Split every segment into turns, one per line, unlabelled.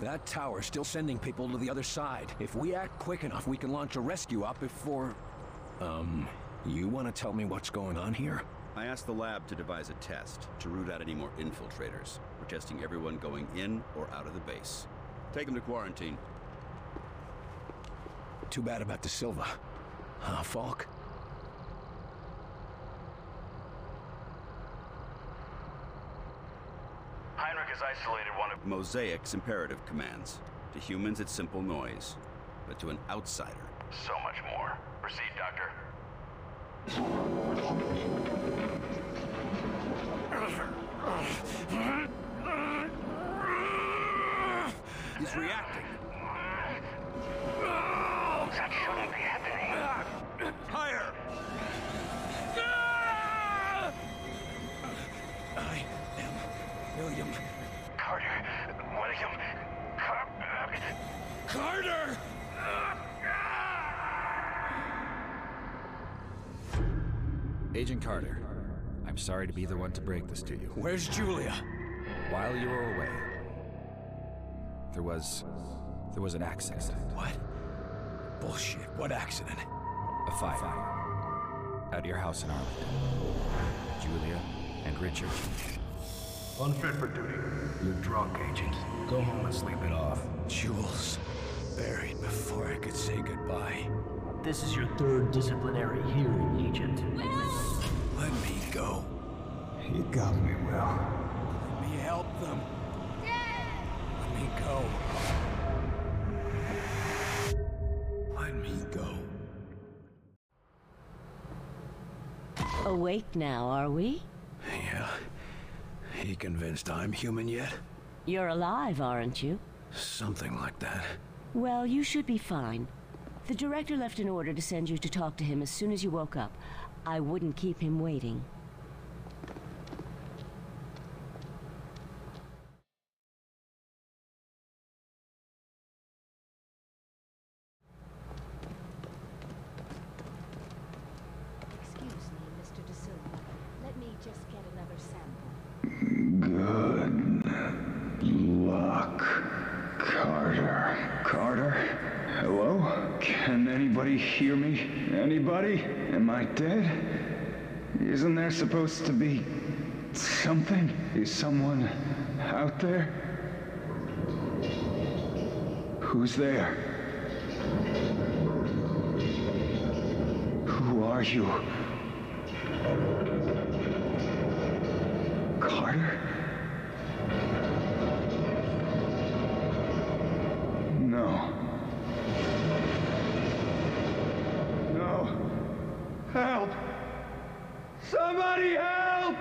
That tower's still sending people to the other side. If we act quick enough, we can launch a rescue op before... you want to tell me what's going on here?
I asked the lab to devise a test to root out any more infiltrators. We're testing everyone going in or out of the base. Take them to quarantine.
Too bad about the Silva. Falk?
Heinrich has isolated one of...
Mosaic's imperative commands. To humans, it's simple noise. But to an outsider...
so much more. Proceed, Doctor.
He's reacting.
That shouldn't be happening.
Higher!
I am William...
Carter. William.
Carter!
Agent Carter, I'm sorry to be the one to break this to you.
Where's Julia?
While you were away, there was an accident.
What? Bullshit. What accident?
A fire. At your house in Arlington. Julia and Richard.
Unfit for duty. You're drunk, Agent. Go home and sleep it off.
Jules. Buried before I could say goodbye.
This is your third disciplinary hearing, Agent.
Let me go.
You got me, Will.
Let me help them. Let me go. Let me go.
Awake now, are we?
Yeah. He convinced I'm human yet?
You're alive, aren't you?
Something like that.
Well, you should be fine. The director left an order to send you to talk to him as soon as you woke up. I wouldn't keep him waiting.
Excuse me, Mr. De Silva. Let me just get another sample.
Good luck, Carter. Carter? Hello? Can anybody hear me? Anybody? Am I dead? Isn't there supposed to be something? Is someone out there? Who's there? Who are you? Carter? No. No. Help! Somebody help!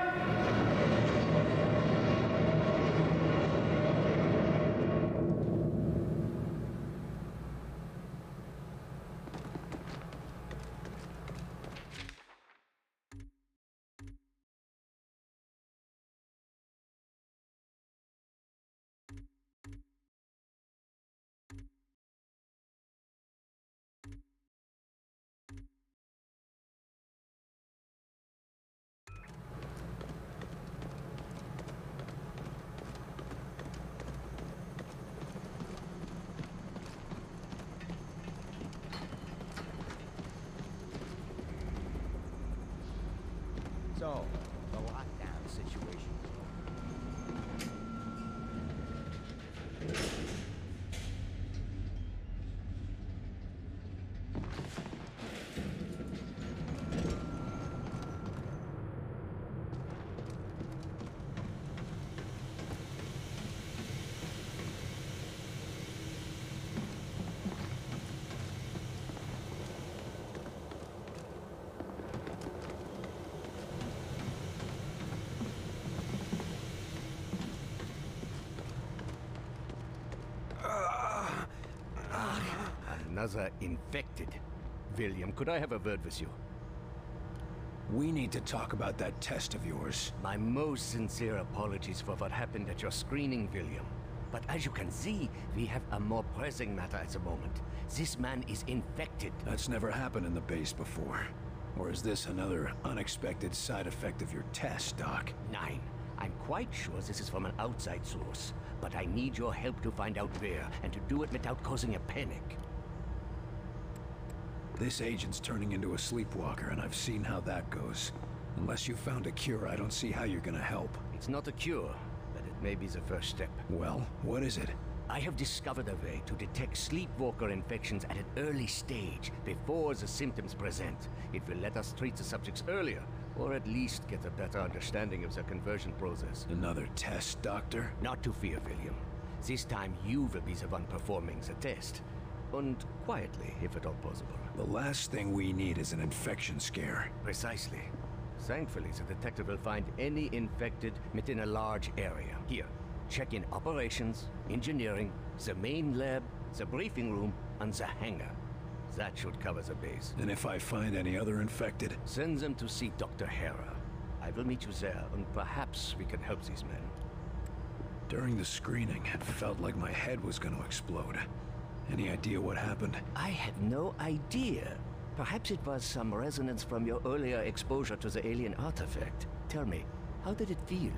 So, the lockdown situation. Another infected. William, could I have a word with you?
We need to talk about that test of yours.
My most sincere apologies for what happened at your screening, William. But as you can see, we have a more pressing matter at the moment. This man is infected.
That's never happened in the base before. Or is this another unexpected side effect of your test, Doc?
Nein. I'm quite sure this is from an outside source, but I need your help to find out where, and to do it without causing a panic.
This agent's turning into a sleepwalker, and I've seen how that goes. Unless you found a cure, I don't see how you're gonna help.
It's not a cure, but it may be the first step.
Well, what is it?
I have discovered a way to detect sleepwalker infections at an early stage, before the symptoms present. It will let us treat the subjects earlier, or at least get a better understanding of the conversion process.
Another test, Doctor?
Not to fear, William. This time you will be the one performing the test. And quietly, if at all possible.
The last thing we need is an infection scare.
Precisely. Thankfully, the detective will find any infected within a large area. Here, check in operations, engineering, the main lab, the briefing room, and the hangar. That should cover the base.
And if I find any other infected?
Send them to see Dr. Hera. I will meet you there, and perhaps we can help these men.
During the screening, it felt like my head was going to explode. Any idea what happened?
I have no idea. Perhaps it was some resonance from your earlier exposure to the alien artifact. Tell me, how did it feel?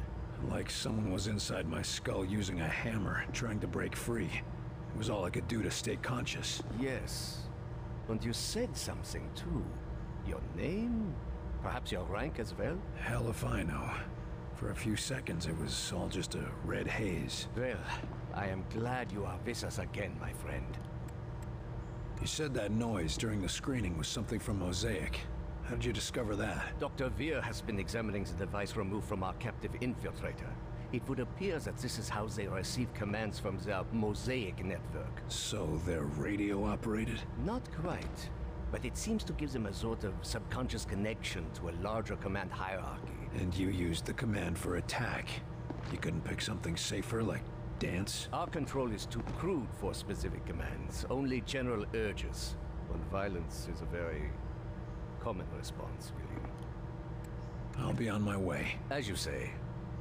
Like someone was inside my skull using a hammer, trying to break free. It was all I could do to stay conscious.
Yes. And you said something, too. Your name? Perhaps your rank as well?
Hell if I know. For a few seconds, it was all just a red haze.
Well, I am glad you are with us again, my friend.
You said that noise during the screening was something from Mosaic. How did you discover that?
Dr. Veer has been examining the device removed from our captive infiltrator. It would appear that this is how they receive commands from their Mosaic network.
So they're radio-operated?
Not quite. But it seems to give them a sort of subconscious connection to a larger command hierarchy.
And you used the command for attack. You couldn't pick something safer, like dance?
Our control is too crude for specific commands, only general urges. When violence is a very common response, William.
I'll be on my way.
As you say.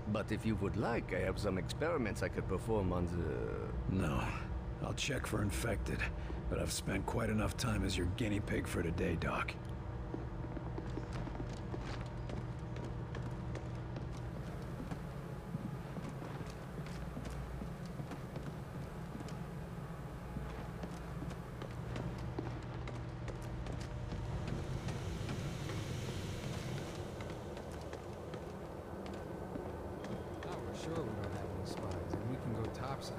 But if you would like, I have some experiments I could perform on the...
No. I'll check for infected, but I've spent quite enough time as your guinea pig for today, Doc.
Sure we don't have any spies, and we can go topside.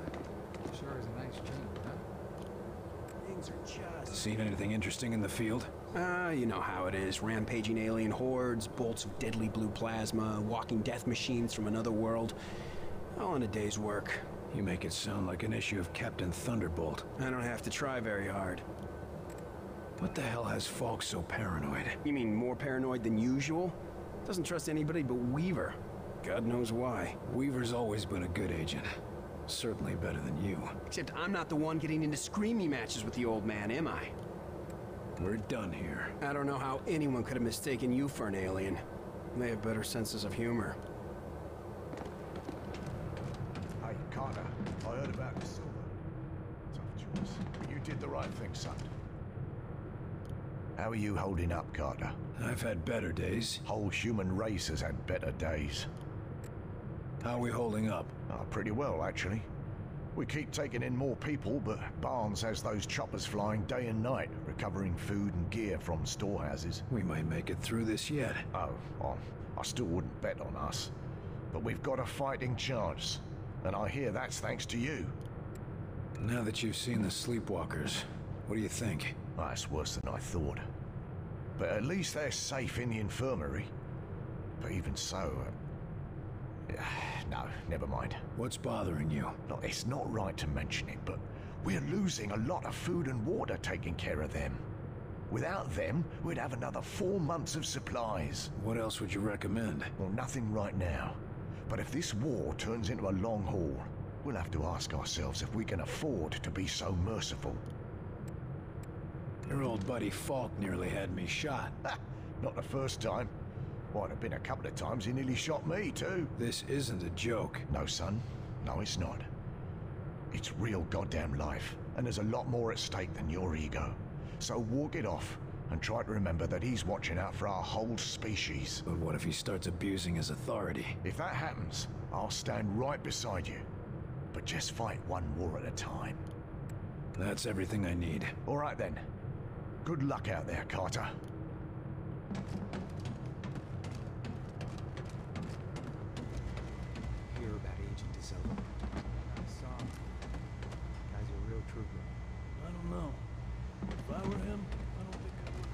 Sure is a nice dream, huh?
Things are just...
Seen anything interesting in the field?
You know how it is. Rampaging alien hordes, bolts of deadly blue plasma, walking death machines from another world. All in a day's work.
You make it sound like an issue of Captain Thunderbolt.
I don't have to try very hard.
What the hell has Falk so paranoid?
You mean more paranoid than usual? Doesn't trust anybody but Weaver. God knows why.
Weaver's always been a good agent. Certainly better than you.
Except I'm not the one getting into screamy matches with the old man, am I?
We're done here.
I don't know how anyone could have mistaken you for an alien. They have better senses of humor.
Hey, Carter. I heard about the silver. Tough choice. But you did the right thing, son. How are you holding up, Carter?
I've had better days.
Whole human race has had better days.
How are we holding up?
Oh, pretty well, actually. We keep taking in more people, but Barnes has those choppers flying day and night, recovering food and gear from storehouses.
We might make it through this yet.
Oh, well, I still wouldn't bet on us. But we've got a fighting chance, and I hear that's thanks to you.
Now that you've seen the sleepwalkers, what do you think?
Oh, that's worse than I thought. But at least they're safe in the infirmary. But even so, no, never mind.
What's bothering you?
Look, it's not right to mention it, but we're losing a lot of food and water taking care of them. Without them, we'd have another 4 months of supplies.
What else would you recommend?
Well, nothing right now. But if this war turns into a long haul, we'll have to ask ourselves if we can afford to be so merciful.
Your old buddy Falk nearly had me shot.
Not the first time. Might have been a couple of times he nearly shot me, too.
This isn't a joke.
No, son. No, it's not. It's real goddamn life, and there's a lot more at stake than your ego. So walk it off, And try to remember that he's watching out for our whole species.
But what if he starts abusing his authority?
If that happens, I'll stand right beside you. But just fight one war at a time.
That's everything I need.
All right then. Good luck out there, Carter.
Hear about Agent DeSilva? I saw him. Guy's a real trooper.
I don't know. If I were him, I don't think I would.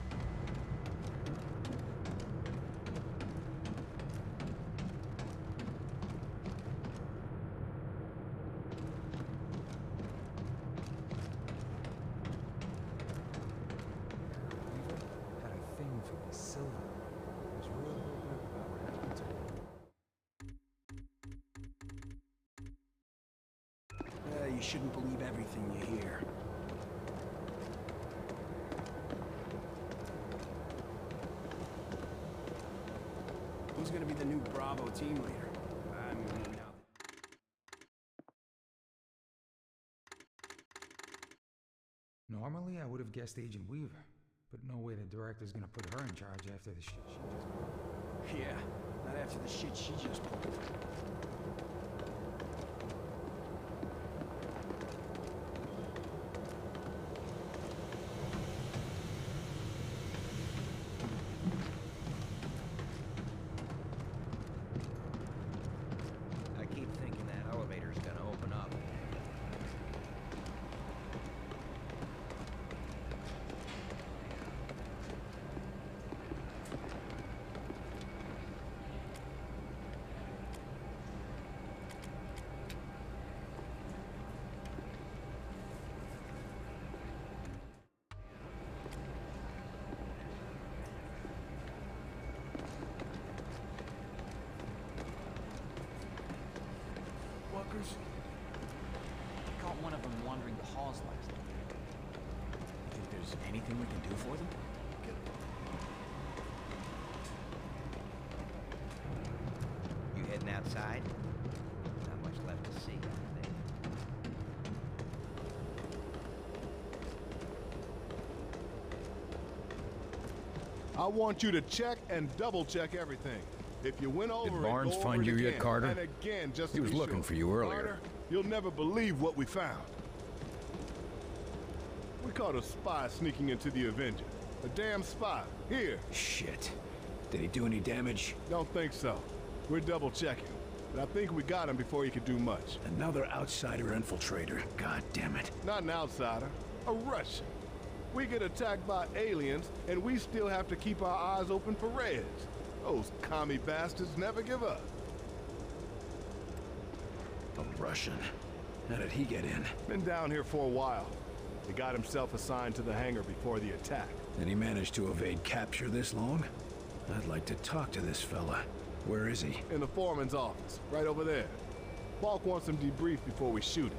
Had a thing for DeSilva. Was real good about what happened to him.
You shouldn't believe everything you hear. Who's gonna be the new Bravo team leader? I mean, maybe not.
Normally, I would have guessed Agent Weaver, but no way the director's gonna put her in charge after the shit she just pulled.
Yeah, not after the shit she just pulled.
I keep thinking that elevator's gonna open up.
Walkers?
I caught one of them wandering the halls last night. You think there's anything we can do for them?
You heading outside? Not much left to see, I think.
I want you to check and double-check everything. If you went over
Did Barnes
go
find
over
you
it
yet,
again,
Carter?
And again, just
He
to
was
be
looking
sure.
for you earlier.
Carter, you'll never believe what we found. We caught a spy sneaking into the Avenger. A damn spy. Here.
Shit. Did he do any damage?
Don't think so. We're double-checking. But I think we got him before he could do much.
Another outsider infiltrator. God damn it.
Not an outsider. A Russian. We get attacked by aliens, and we still have to keep our eyes open for Reds. Those commie bastards never give up.
A Russian? How did he get in?
Been down here for a while. He got himself assigned to the hangar before the attack.
And he managed to evade capture this long? I'd like to talk to this fella. Where is he?
In the foreman's office, right over there. Balk wants him debriefed before we shoot him.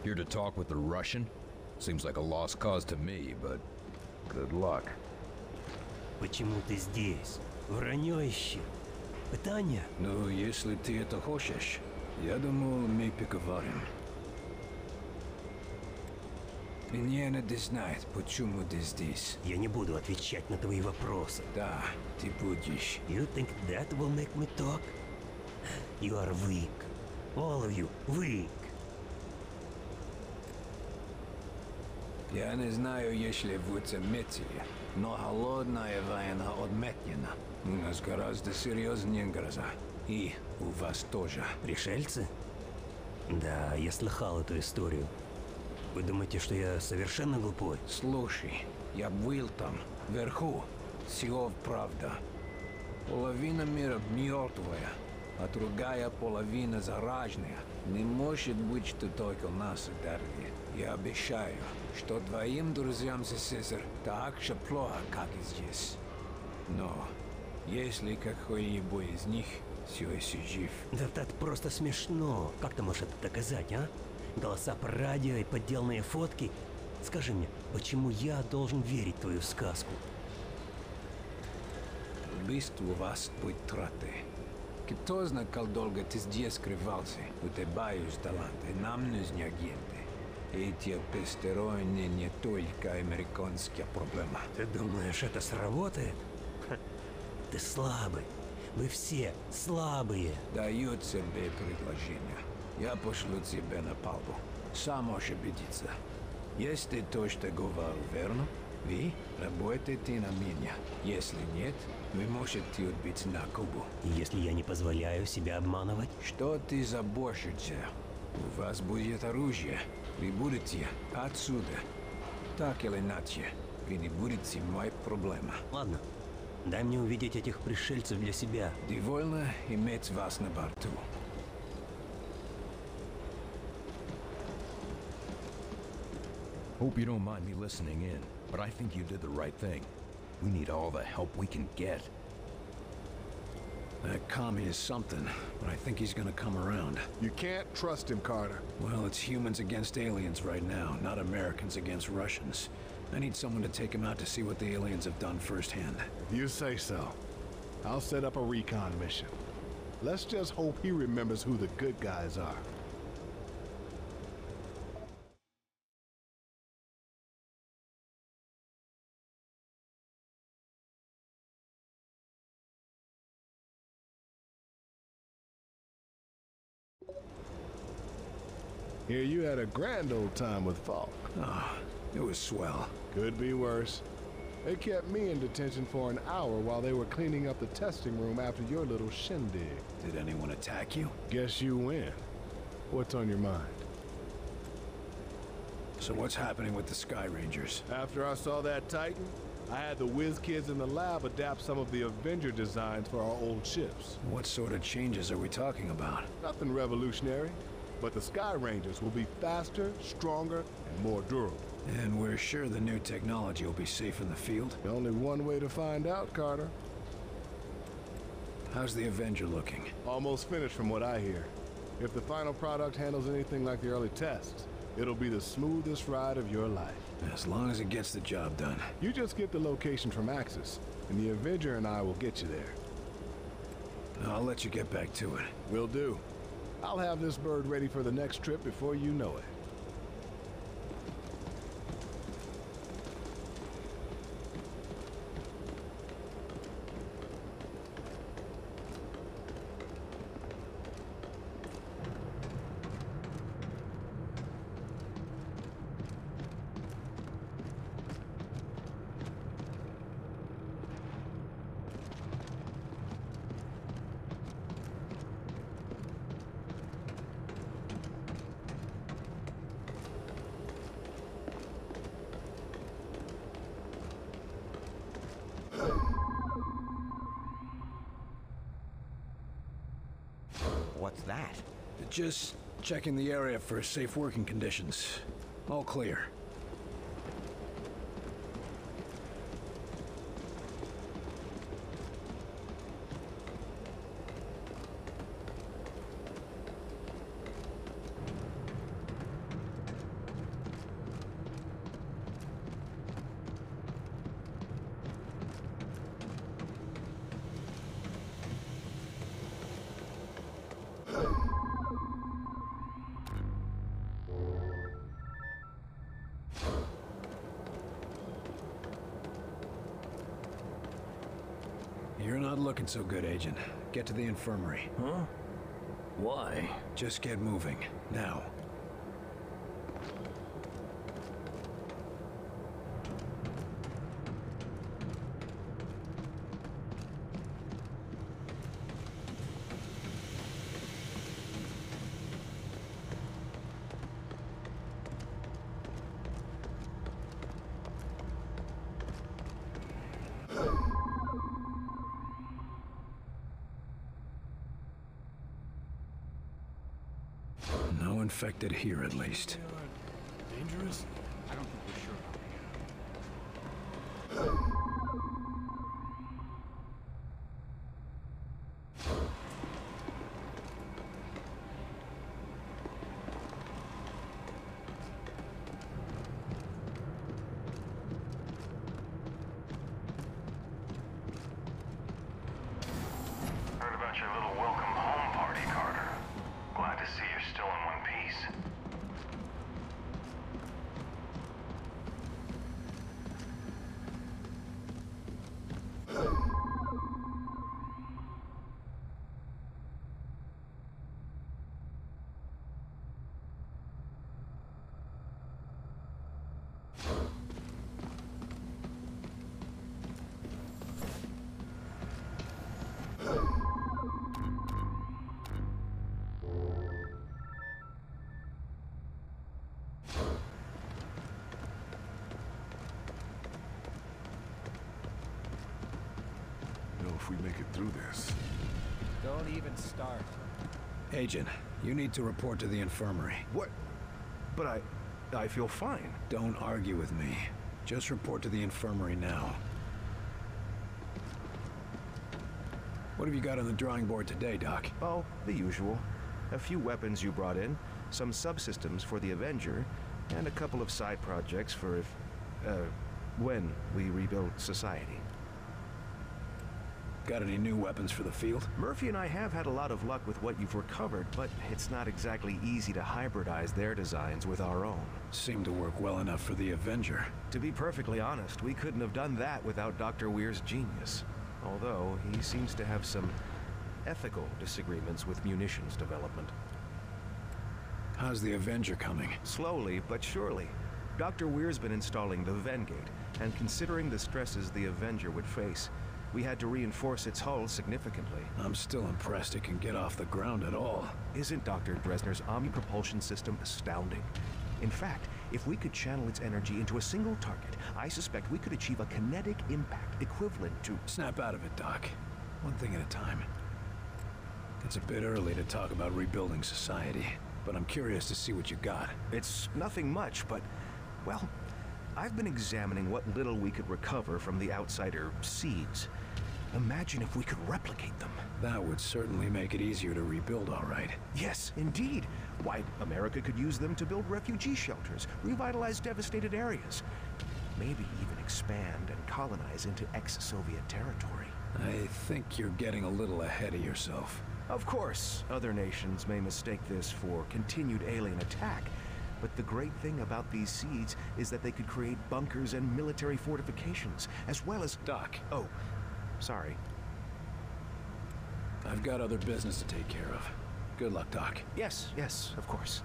Here to talk with the Russian? Seems like a lost cause to me, but good luck.
Почему ты здесь? Вранье ищи. Пытание?
Ну, если ты это хочешь, я думаю, мы поговорим. Мне надо знать, почему ты здесь.
Я не буду отвечать на твои вопросы.
Да, ты будешь.
You think that will make me talk? You are weak. All of you weak.
Я не знаю, если вы заметили, но холодная война отметнена. У нас гораздо серьезнее гроза. И у вас тоже.
Пришельцы? Да, я слыхал эту историю. Вы думаете, что я совершенно глупой?
Слушай, я был там, вверху. Все правда. Половина мира мертвая, а другая половина зараженная. Не может быть, что только у нас ударили. Я обещаю, что твоим друзьям СССР так же плохо, как и здесь. Но если какой-нибудь из них все еще жив...
Да это просто смешно. Как ты можешь это доказать, а? Голоса по радио и подделанные фотки. Скажи мне, почему я должен верить в твою сказку?
Убийство вас будет траты. Кто знает, как долго ты здесь скрывался? У тебя есть талант, и нам нужны агенты. Эти посторонние не только американская проблема.
Ты думаешь, это сработает? Ха, ты слабый. Вы все слабые.
Даю тебе предложение. Я пошлю тебя на палубу. Сам можешь убедиться. Если то, что говорю, верно, вы работаете на меня. Если нет, вы можете отбить на Кубу.
Если я не позволяю себя обманывать?
Что ты заботишься? У вас будет оружие. Вы будете отсюда. Так или иначе, вы не будете моей проблемой.
Ладно, дай мне увидеть этих пришельцев для себя.
Довольно иметь вас на борту.
Hope you don't mind me listening in, but I think you did the right thing. We need all the help we can get.
That commie is something, but I think he's gonna come around.
You can't trust him, Carter.
Well, it's humans against aliens right now, not Americans against Russians. I need someone to take him out to see what the aliens have done firsthand.
If you say so. I'll set up a recon mission. Let's just hope he remembers who the good guys are. Here you had a grand old time with Falk.
Ah, it was swell.
Could be worse. They kept me in detention for an hour while they were cleaning up the testing room after your little shindig.
Did anyone attack you?
Guess you win. What's on your mind?
So what's happening with the Sky Rangers?
After I saw that Titan, I had the whiz kids in the lab adapt some of the Avenger designs for our old ships.
What sort of changes are we talking about?
Nothing revolutionary. But the Sky Rangers will be faster, stronger, and more durable.
And we're sure the new technology will be safe in the field?
Only one way to find out, Carter.
How's the Avenger looking?
Almost finished from what I hear. If the final product handles anything like the early tests, it'll be the smoothest ride of your life.
As long as it gets the job done.
You just get the location from Axis, and the Avenger and I will get you there.
I'll let you get back to it.
Will do. I'll have this bird ready for the next trip before you know it.
What's that?
Just checking the area for safe working conditions. All clear. You're not looking so good, Agent. Get to the infirmary.
Huh? Why?
Just get moving. Now. No infected here, at least.
Dangerous? I don't think we're sure about
Heard about your little welcome home party, Carter. Glad to see you're still in one piece.
if we make it through this.
Don't even start.
Agent, you need to report to the infirmary.
What? But I feel fine.
Don't argue with me. Just report to the infirmary now. What have you got on the drawing board today, Doc?
Oh, the usual. A few weapons you brought in, some subsystems for the Avenger, and a couple of side projects for when we rebuild society.
Got any new weapons for the field?
Murphy and I have had a lot of luck with what you've recovered, but it's not exactly easy to hybridize their designs with our own.
Seemed to work well enough for the Avenger.
To be perfectly honest, we couldn't have done that without Dr. Weir's genius. Although, he seems to have some ethical disagreements with munitions development.
How's the Avenger coming?
Slowly, but surely. Dr. Weir's been installing the Vengate, and considering the stresses the Avenger would face, we had to reinforce its hull significantly.
I'm still impressed it can get off the ground at all.
Isn't Dr. Dresner's omni-propulsion system astounding? In fact, if we could channel its energy into a single target, I suspect we could achieve a kinetic impact equivalent to...
Snap out of it, Doc. One thing at a time. It's a bit early to talk about rebuilding society, but I'm curious to see what you got.
It's nothing much, but, well, I've been examining what little we could recover from the outsider seeds. Imagine if we could replicate them.
That would certainly make it easier to rebuild, all right.
Yes, indeed. Why, America could use them to build refugee shelters, revitalize devastated areas, maybe even expand and colonize into ex-Soviet territory.
I think you're getting a little ahead of yourself.
Of course, other nations may mistake this for continued alien attack, but the great thing about these seeds is that they could create bunkers and military fortifications, as well as...
Doc.
Oh, sorry.
I've got other business to take care of. Good luck, Doc.
Yes, yes, of course.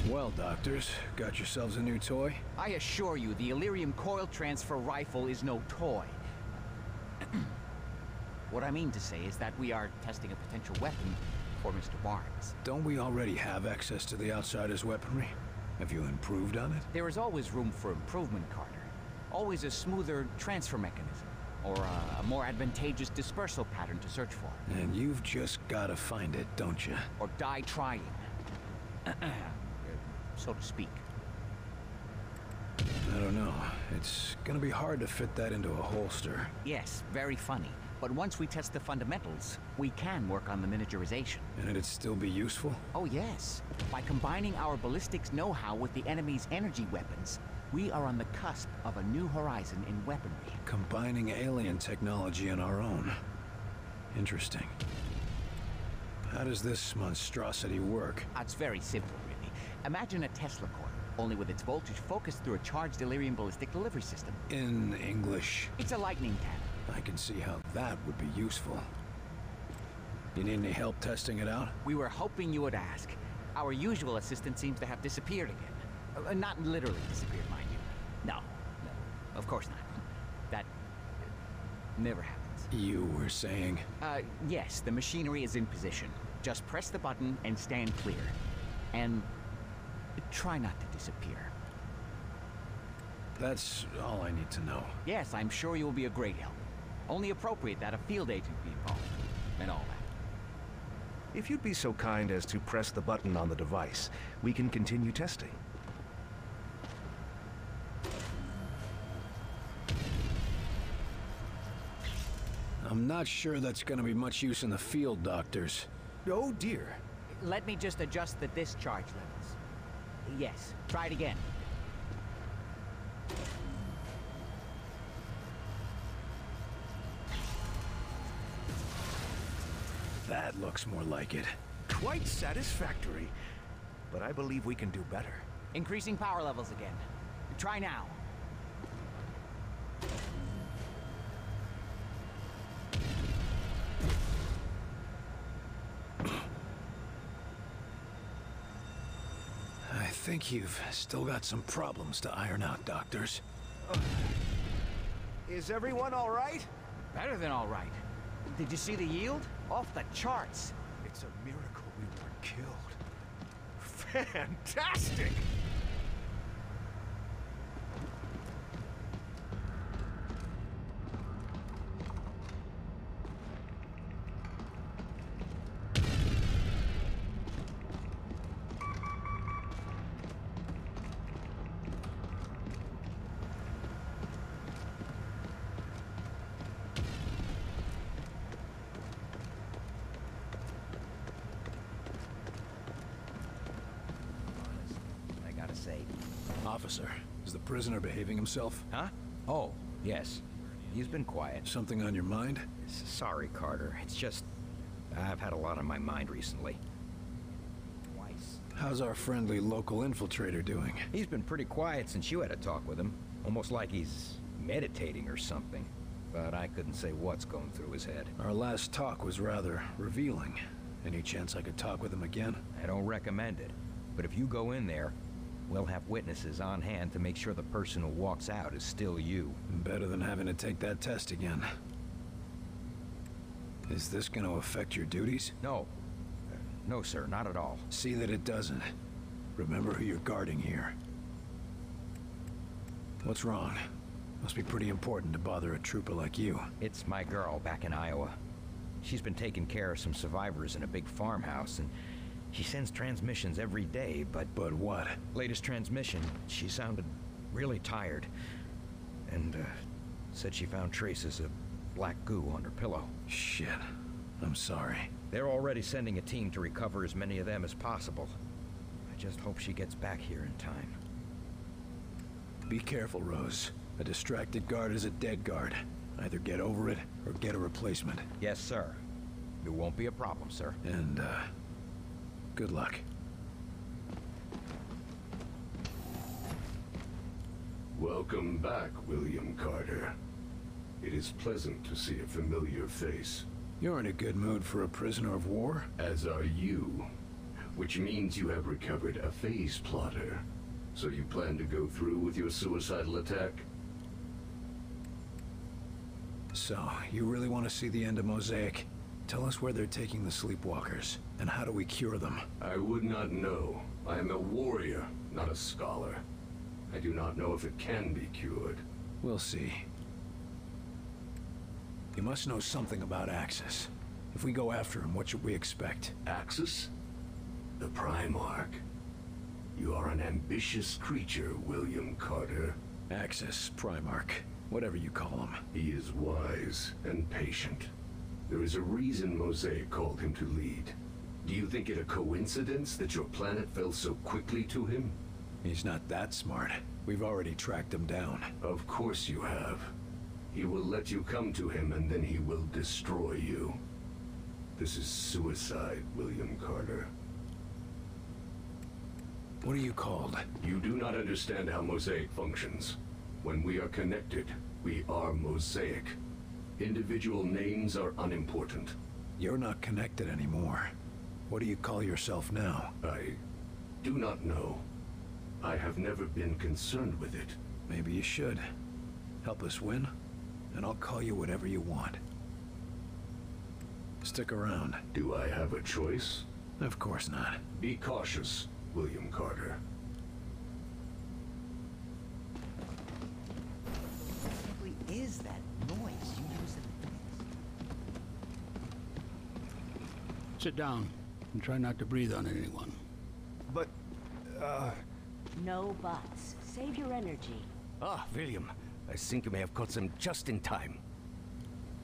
Well, doctors, got yourselves a new toy?
I assure you, the Illyrium coil transfer rifle is no toy. What I mean to say is that we are testing a potential weapon for Mr. Barnes.
Don't we already have access to the outsider's weaponry? Have you improved on it?
There is always room for improvement, Carter. Always a smoother transfer mechanism, or a more advantageous dispersal pattern to search for.
And you've just gotta find it, don't you?
Or die trying. So to speak.
I don't know. It's gonna be hard to fit that into a holster.
Yes, very funny. But once we test the fundamentals, we can work on the miniaturization.
And it'd still be useful?
Oh yes. By combining our ballistics know-how with the enemy's energy weapons, we are on the cusp of a new horizon in weaponry.
Combining alien technology and our own. Interesting. How does this monstrosity work?
It's very simple, really. Imagine a Tesla coil, only with its voltage focused through a charged Illyrium ballistic delivery system.
In English?
It's a lightning cannon.
I can see how that would be useful. You need any help testing it out?
We were hoping you would ask. Our usual assistant seems to have disappeared again. Not literally disappeared, mind you. No, of course not. That never happens.
You were saying?
Yes, the machinery is in position. Just press the button and stand clear. And try not to disappear.
That's all I need to know.
Yes, I'm sure you will be a great help. Only appropriate that a field agent be involved, and all that.
If you'd be so kind as to press the button on the device, we can continue testing.
I'm not sure that's gonna be much use in the field, doctors.
Oh dear.
Let me just adjust the discharge levels. Yes, try it again.
That looks more like it.
Quite satisfactory. But I believe we can do better.
Increasing power levels again. Try now.
I think you've still got some problems to iron out, doctors.
Is everyone all right?
Better than all right. Did you see the yield? Off the charts.
It's a miracle we weren't killed. Fantastic!
sake.
Officer, is the prisoner behaving himself?
Huh? Oh, yes. He's been quiet.
Something on your mind?
Sorry, Carter. It's just... I've had a lot on my mind recently. Twice.
How's our friendly local infiltrator doing?
He's been pretty quiet since you had a talk with him. Almost like he's meditating or something. But I couldn't say what's going through his head.
Our last talk was rather revealing. Any chance I could talk with him again?
I don't recommend it. But if you go in there, we'll have witnesses on hand to make sure the person who walks out is still you.
Better than having to take that test again. Is this going to affect your duties?
No. No, sir, not at all.
See that it doesn't. Remember who you're guarding here. What's wrong? Must be pretty important to bother a trooper like you.
It's my girl back in Iowa. She's been taking care of some survivors in a big farmhouse, and she sends transmissions every day, but...
But what?
Latest transmission, she sounded really tired. And, said she found traces of black goo on her pillow.
Shit. I'm sorry.
They're already sending a team to recover as many of them as possible. I just hope she gets back here in time.
Be careful, Rose. A distracted guard is a dead guard. Either get over it, or get a replacement.
Yes, sir. It won't be a problem, sir.
And, good luck.
Welcome back, William Carter. It is pleasant to see a familiar face.
You're in a good mood for a prisoner of war?
As are you. Which means you have recovered a phase plotter. So you plan to go through with your suicidal attack?
So, you really want to see the end of Mosaic? Tell us where they're taking the sleepwalkers, and how do we cure them?
I would not know. I am a warrior, not a scholar. I do not know if it can be cured.
We'll see. You must know something about Axis. If we go after him, what should we expect?
Axis? The Primarch. You are an ambitious creature, William Carter.
Axis, Primarch, whatever you call him.
He is wise and patient. There is a reason Mosaic called him to lead. Do you think it a coincidence that your planet fell so quickly to him?
He's not that smart. We've already tracked him down.
Of course you have. He will let you come to him and then he will destroy you. This is suicide, William Carter.
What are you called?
You do not understand how Mosaic functions. When we are connected, we are Mosaic. Individual names are unimportant.
You're not connected anymore. What do you call yourself now?
I do not know. I have never been concerned with it.
Maybe you should. Help us win, and I'll call you whatever you want. Stick around.
Do I have a choice?
Of course not.
Be cautious, William Carter.
What exactly is that noise you use in the
Sit down and try not to breathe on anyone.
But,
No buts. Save your energy.
Ah, William. I think you may have caught them just in time.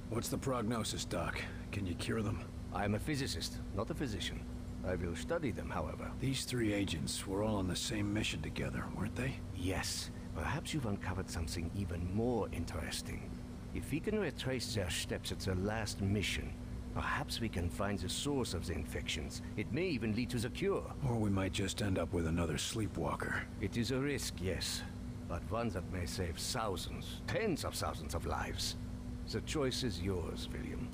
What's the prognosis, Doc? Can you cure them?
I'm a physicist, not a physician. I will study them, however.
These three agents were all on the same mission together, weren't they?
Yes. Perhaps you've uncovered something even more interesting. If we can retrace their steps at their last mission, perhaps we can find the source of the infections. It may even lead to the cure.
Or we might just end up with another sleepwalker.
It is a risk, yes. But one that may save thousands, tens of thousands of lives. The choice is yours, William.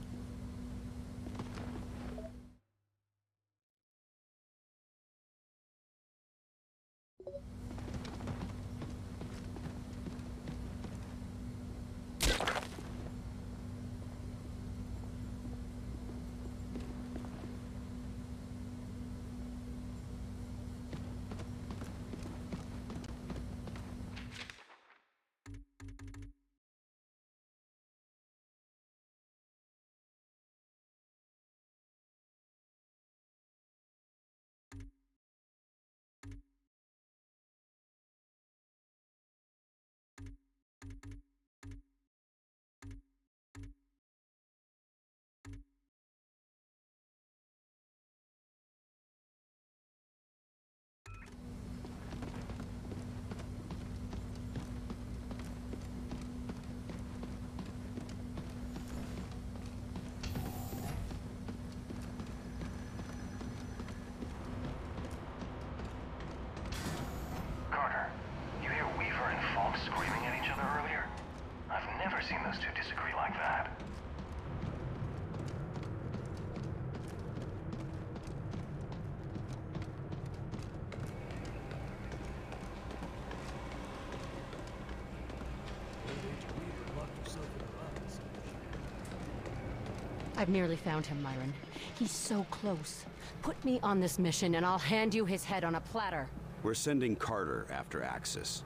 I've nearly found him, Myron. He's so close. Put me on this mission and I'll hand you his head on a platter.
We're sending Carter after Axis.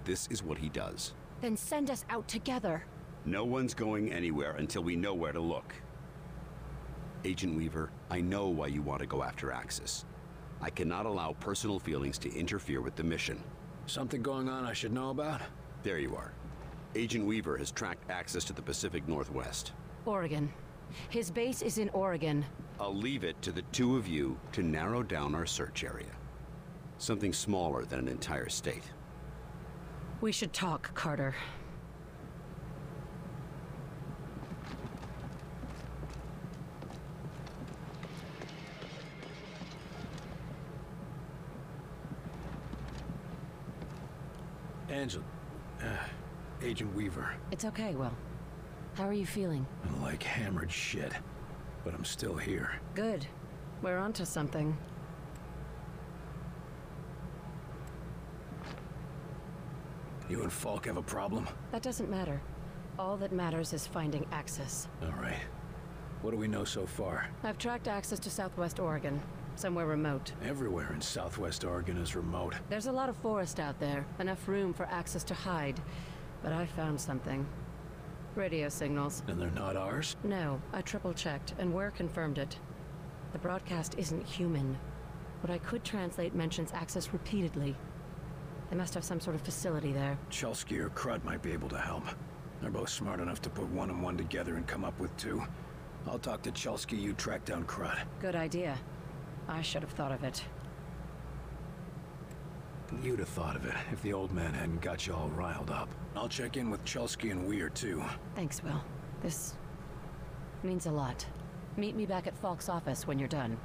This is what he does.
Then send us out together.
No one's going anywhere until we know where to look. Agent Weaver, I know why you want to go after Axis. I cannot allow personal feelings to interfere with the mission.
Something going on I should know about?
There you are. Agent Weaver has tracked Axis to the Pacific Northwest.
Oregon. His base is in Oregon.
I'll leave it to the two of you to narrow down our search area. Something smaller than an entire state.
We should talk, Carter.
Angela, Agent Weaver.
It's okay, Will. How are you feeling?
I'm like hammered shit, but I'm still here.
Good. We're onto something.
You and Falk have a problem?
That doesn't matter. All that matters is finding Axis.
All right. What do we know so far?
I've tracked Axis to Southwest Oregon. Somewhere remote.
Everywhere in Southwest Oregon is remote.
There's a lot of forest out there. Enough room for Axis to hide. But I found something. Radio signals.
And they're not ours?
No. I triple-checked, and Ware confirmed it. The broadcast isn't human. What I could translate mentions Axis repeatedly. They must have some sort of facility there.
Chelsky or Crud might be able to help. They're both smart enough to put one and one together and come up with two. I'll talk to Chelsky, you track down Crud.
Good idea. I should have thought of it.
You'd have thought of it if the old man hadn't got you all riled up. I'll check in with Chelsky and Weir, too.
Thanks, Will. This means a lot. Meet me back at Falk's office when you're done.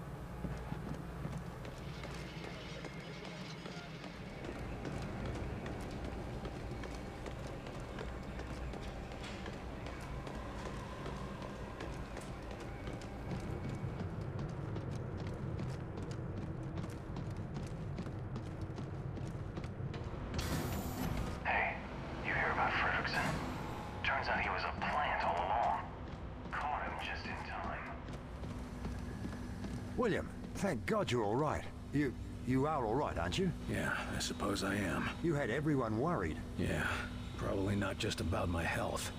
William, thank God you're all right. You are all right, aren't you?
Yeah, I suppose I am.
You had everyone worried.
Yeah, probably not just about my health.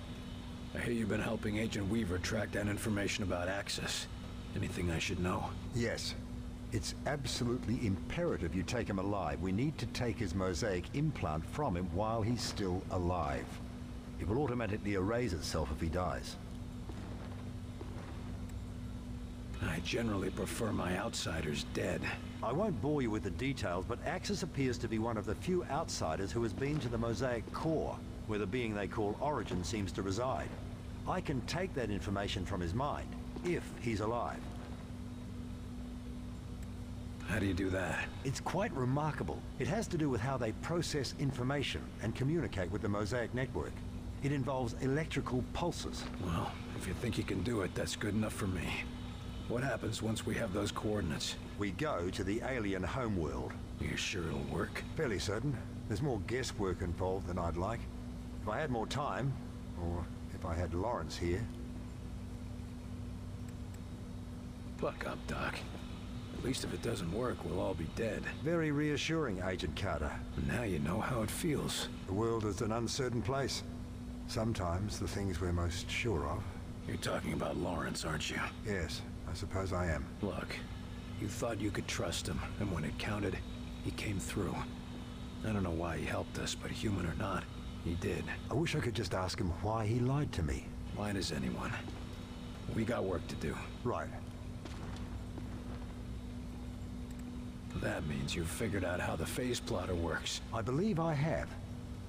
I hear you've been helping Agent Weaver track down information about Axis. Anything I should know?
Yes. It's absolutely imperative you take him alive. We need to take his mosaic implant from him while he's still alive. It will automatically erase itself if he dies.
I generally prefer my outsiders dead.
I won't bore you with the details, but Axis appears to be one of the few outsiders who has been to the Mosaic core, where the being they call Origin seems to reside. I can take that information from his mind, if he's alive.
How do you do that?
It's quite remarkable. It has to do with how they process information and communicate with the Mosaic network. It involves electrical pulses.
Well, if you think you can do it, that's good enough for me. What happens once we have those coordinates?
We go to the alien homeworld.
You're sure it'll work?
Fairly certain. There's more guesswork involved than I'd like. If I had more time, or if I had Lawrence here.
Buck up, Doc. At least if it doesn't work, we'll all be dead.
Very reassuring, Agent Carter.
Now you know how it feels.
The world is an uncertain place. Sometimes the things we're most sure of.
You're talking about Lawrence, aren't you?
Yes. I suppose I am.
Look, you thought you could trust him, and when it counted, he came through. I don't know why he helped us, but human or not, he did.
I wish I could just ask him why he lied to me.
Why does anyone? We got work to do.
Right.
That means you've figured out how the phase plotter works.
I believe I have.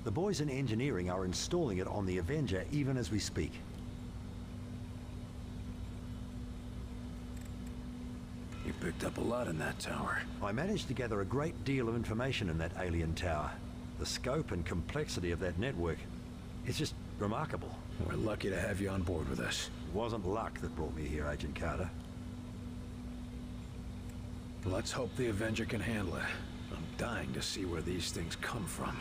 The boys in engineering are installing it on the Avenger even as we speak.
You picked up a lot in that tower.
I managed to gather a great deal of information in that alien tower. The scope and complexity of that network, it's just remarkable.
We're lucky to have you on board with us.
It wasn't luck that brought me here, Agent Carter.
Let's hope the Avenger can handle it. I'm dying to see where these things come from.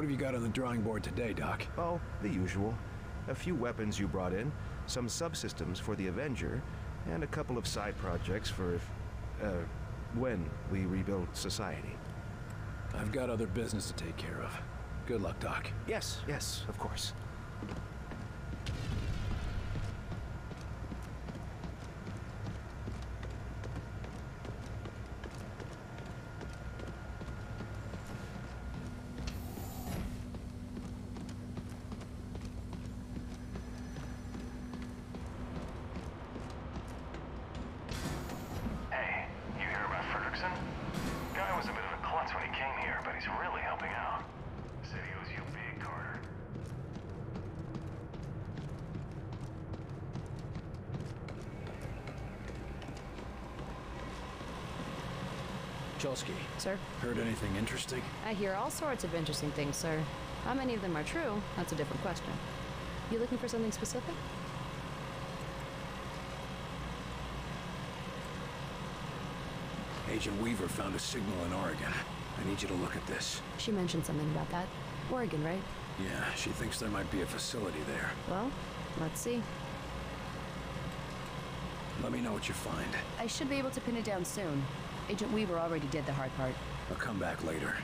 What have you got on the drawing board today, Doc?
Oh, the usual. A few weapons you brought in, some subsystems for the Avenger, and a couple of side projects for when we rebuild society.
I've got other business to take care of. Good luck, Doc.
Yes, yes, of course.
Hey, you hear about Fredrickson? Guy was a bit of a klutz when he came here, but he's really helping out. Said he owes you big, Carter.
Chelsky.
Sir?
Heard anything interesting?
I hear all sorts of interesting things, sir. How many of them are true? That's a different question. You looking for something specific?
Agent Weaver found a signal in Oregon. I need you to look at this.
She mentioned something about that. Oregon, right?
Yeah, she thinks there might be a facility there.
Well, let's see.
Let me know what you find.
I should be able to pin it down soon. Agent Weaver already did the hard part.
I'll come back later.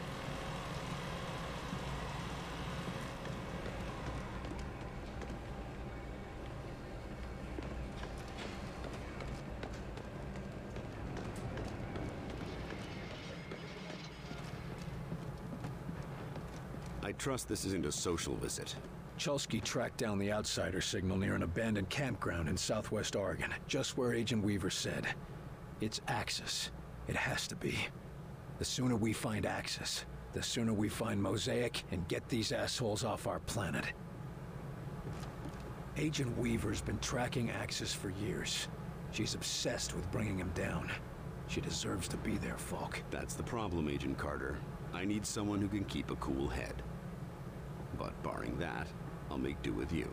I trust this isn't a social visit.
Chelsky tracked down the outsider signal near an abandoned campground in southwest Oregon, just where Agent Weaver said. It's Axis. It has to be. The sooner we find Axis, the sooner we find Mosaic and get these assholes off our planet. Agent Weaver's been tracking Axis for years. She's obsessed with bringing him down. She deserves to be there, Falk.
That's the problem, Agent Carter. I need someone who can keep a cool head. But barring that, I'll make do with you.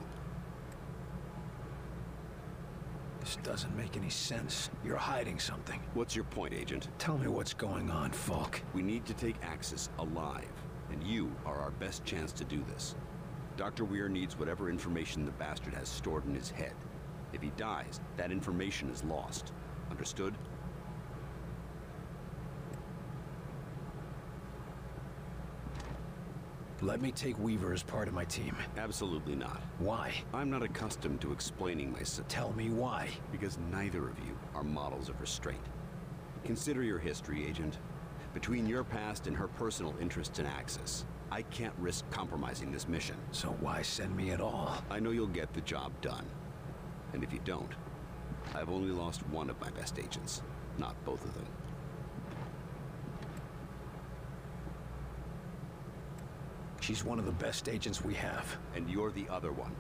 This doesn't make any sense. You're hiding something.
What's your point, Agent?
Tell me what's going on, Falk.
We need to take Axis alive, and you are our best chance to do this. Dr. Weir needs whatever information the bastard has stored in his head. If he dies, that information is lost. Understood?
Let me take Weaver as part of my team.
Absolutely not.
Why?
I'm not accustomed to explaining myself.
Tell me why.
Because neither of you are models of restraint. Consider your history, Agent. Between your past and her personal interests in Axis, I can't risk compromising this mission.
So why send me at all?
I know you'll get the job done. And if you don't, I've only lost one of my best agents, not both of them.
She's one of the best agents we have.
And you're the other one.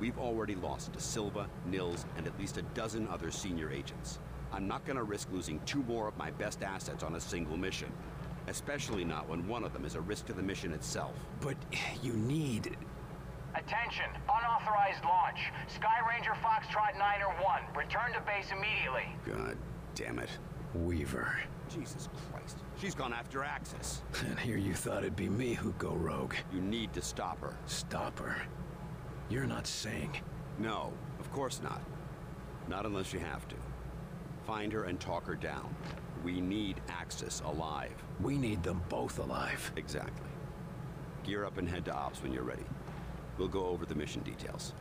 We've already lost De Silva, Nils, and at least a dozen other senior agents. I'm not gonna risk losing 2 more of my best assets on a single mission. Especially not when one of them is a risk to the mission itself.
But you need...
Attention! Unauthorized launch. Sky Ranger Foxtrot 9-1. Return to base immediately.
God damn it.
Weaver.
Jesus Christ. She's gone after Axis.
And here you thought it'd be me who'd go rogue.
You need to stop her.
Stop her? You're not saying...
No, of course not. Not unless you have to. Find her and talk her down. We need Axis alive.
We need them both alive.
Exactly. Gear up and head to Ops when you're ready. We'll go over the mission details.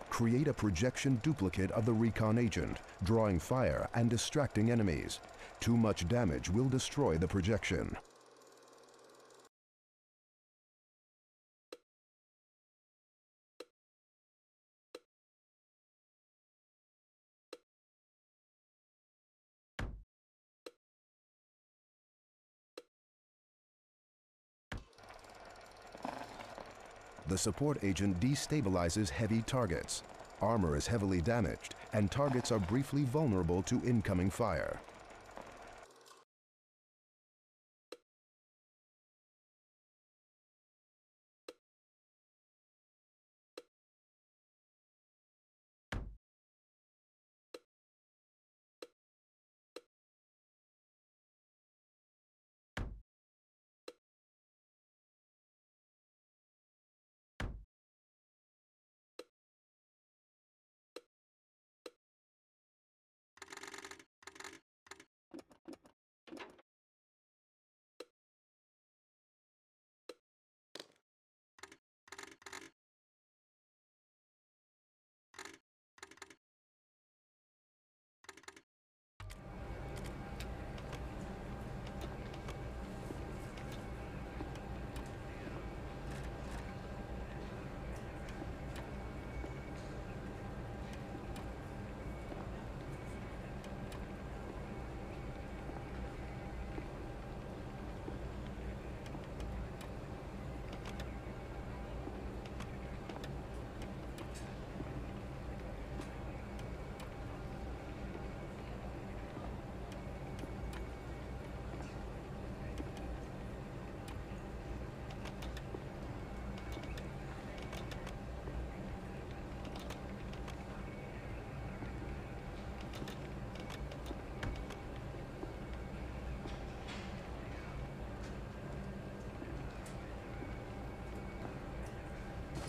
Create a projection duplicate of the recon agent, drawing fire and distracting enemies. Too much damage will destroy the projection. The support agent destabilizes heavy targets. Armor is heavily damaged, and targets are briefly vulnerable to incoming fire.